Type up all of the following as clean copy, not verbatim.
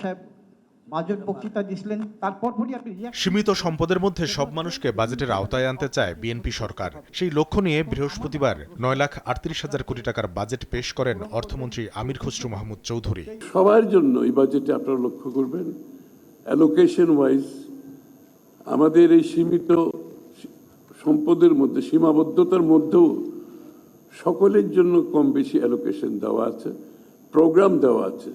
সাহেব বাজেট বক্তৃতা দিয়েছিলেন, তারপরই আপনি সীমিত সম্পদের মধ্যে সব মানুষকে বাজেটের আওতায় আনতে চায় বিএনপি সরকার। সেই লক্ষ্য নিয়ে বৃহস্পতিবার 9,38,000 কোটি টাকার বাজেট পেশ করেন অর্থমন্ত্রী আমির খসরু মাহমুদ চৌধুরী। সবার জন্য এই বাজেটে আপনারা লক্ষ্য করবেন, অ্যালোকেশন ওয়াইজ আমাদের এই সীমিত সম্পদের মধ্যে, সীমাবদ্ধতার মধ্যেও সকলের জন্য কম বেশি অ্যালোকেশন দেওয়া আছে, প্রোগ্রাম দেওয়া আছে।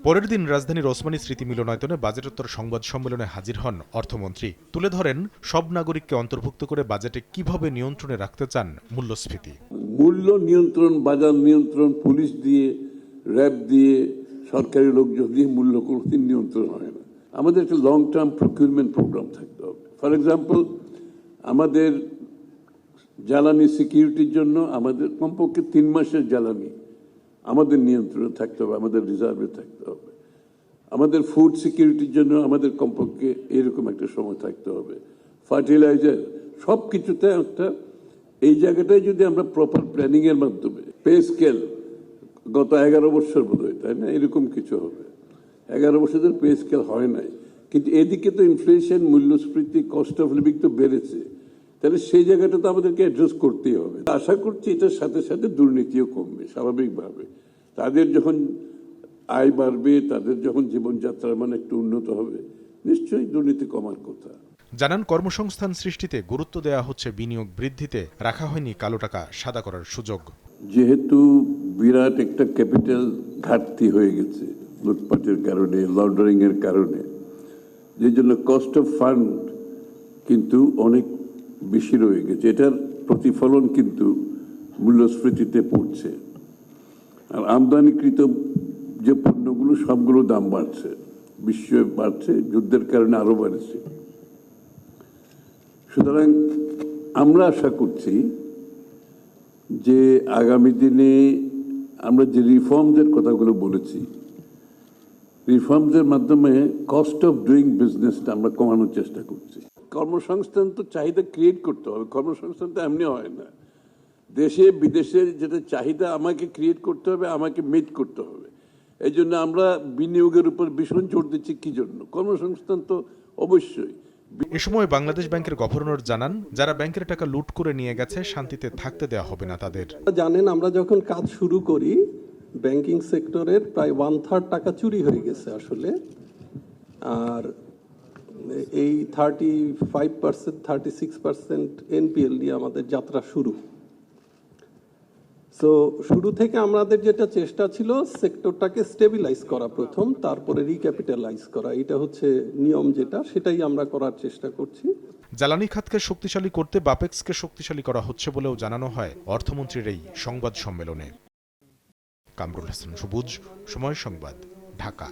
পরের দিন রাজধানীর ওসমানী স্মৃতি মিলনায়তনে বাজেটোত্তর সংবাদ সম্মেলনে হাজির হন অর্থমন্ত্রী। তুলে ধরেন সব নাগরিককে অন্তর্ভুক্ত করে বাজেটে কিভাবে নিয়ন্ত্রণে রাখতে চান মূল্যস্ফীতি। মূল্য নিয়ন্ত্রণ, বাজার নিয়ন্ত্রণ, পুলিশ দিয়ে, র্যাব দিয়ে, সরকারি লোকজন দিয়ে মূল্য কোনোদিন নিয়ন্ত্রণ হয় না। আমাদের একটা লং টার্ম প্রকিউরমেন্ট প্রোগ্রাম থাকতে হবে। ফর এক্সাম্পল, আমাদের জ্বালানি সিকিউরিটির জন্য আমাদের কমপক্ষে 3 মাসের জ্বালানি আমাদের নিয়ন্ত্রণে থাকতে হবে, আমাদের রিজার্ভে থাকতে হবে। আমাদের ফুড সিকিউরিটির জন্য আমাদের কমপক্ষে এরকম একটা সময় থাকতে হবে। ফার্টিলাইজার, সব কিছুতে একটা এই জায়গাটায় যদি আমরা প্রপার প্ল্যানিং এর মাধ্যমে, পে স্কেল গত 11 বছর বোধ হয়, তাই না, এরকম কিছু হবে। 11 বছর ধরে পে স্কেল হয় নাই, কিন্তু এদিকে তো ইনফ্লেশন, মূল্যস্ফীতি, কস্ট অফ লিভিং তো বেড়েছে, তাহলে সেই জায়গাটা তো আমাদেরকে অ্যাড্রেস করতেই হবে। আশা করছি এটার সাথে সাথে দুর্নীতিও কমবে স্বাভাবিকভাবে। তাদের যখন আয় বাড়বে, তাদের যখন জীবনযাত্রার মান একটু উন্নত হবে, নিশ্চয়ই দুর্নীতি কমার কথা। জানান কর্মসংস্থান সৃষ্টিতে গুরুত্ব দেওয়া হচ্ছে, বিনিয়োগ বৃদ্ধিতে রাখা হয়নি কালো টাকা সাদা করার সুযোগ। যেহেতু বিরাট একটা ক্যাপিটাল ঘাটতি হয়ে গেছে লুটপাটের কারণে, লন্ডারিং এর কারণে, যে জন্য কস্ট অফ ফান্ড কিন্তু অনেক বেশি রয়ে গেছে। এটার প্রতিফলন কিন্তু মূল্যস্ফীতিতে পড়ছে। আর আমদানিকৃত যে পণ্যগুলো সবগুলো দাম বাড়ছে, বিশ্বে বাড়ছে, যুদ্ধের কারণে আরো বাড়ছে। সুতরাং আমরা আশা করছি যে আগামী দিনে আমরা যে রিফর্মসের কথাগুলো বলেছি, রিফর্মসের মাধ্যমে কস্ট অফ ডুইং বিজনেসটা আমরা কমানোর চেষ্টা করছি। কর্মসংস্থান তো চাহিদা ক্রিয়েট করতে হবে, কর্মসংস্থান তো এমনি হয় না। দেশে বিদেশের যেটা চাহিদা আমাকে ক্রিয়েট করতে হবে, আমাকে মিট করতে হবে। এই জন্য আমরা বিনিয়োগের উপর ভীষণ জোর দিচ্ছি। কি জন্য? কর্মসংস্থান তো অবশ্যই। এ সময় বাংলাদেশ ব্যাংকের গভর্নর জানান, যারা ব্যাংকের টাকা লুট করে নিয়ে গেছে শান্তিতে থাকতে দেওয়া হবে না তাদের। জানেন, আমরা যখন কাজ শুরু করি ব্যাংকিং সেক্টরের প্রায় 1/3 টাকা চুরি হয়ে গেছে আসলে। আর এই 35%, 36% এনপিএল দিয়ে আমাদের যাত্রা শুরু। সো শুরু থেকে আমাদের যেটা চেষ্টা ছিল, সেক্টরটাকে স্টেবিলাইজ করা প্রথম, তারপরে রিক্যাপিটালাইজ করা। এটা হচ্ছে নিয়ম, যেটা সেটাই আমরা করার চেষ্টা করছি। জ্বালানি খাতকে শক্তিশালী করতে বাপেক্সকে শক্তিশালী করা হচ্ছে বলেও জানানো হয় অর্থমন্ত্রীর এই সংবাদ সম্মেলনে। কামরুল হাসান সবুজ, সময় সংবাদ, ঢাকা।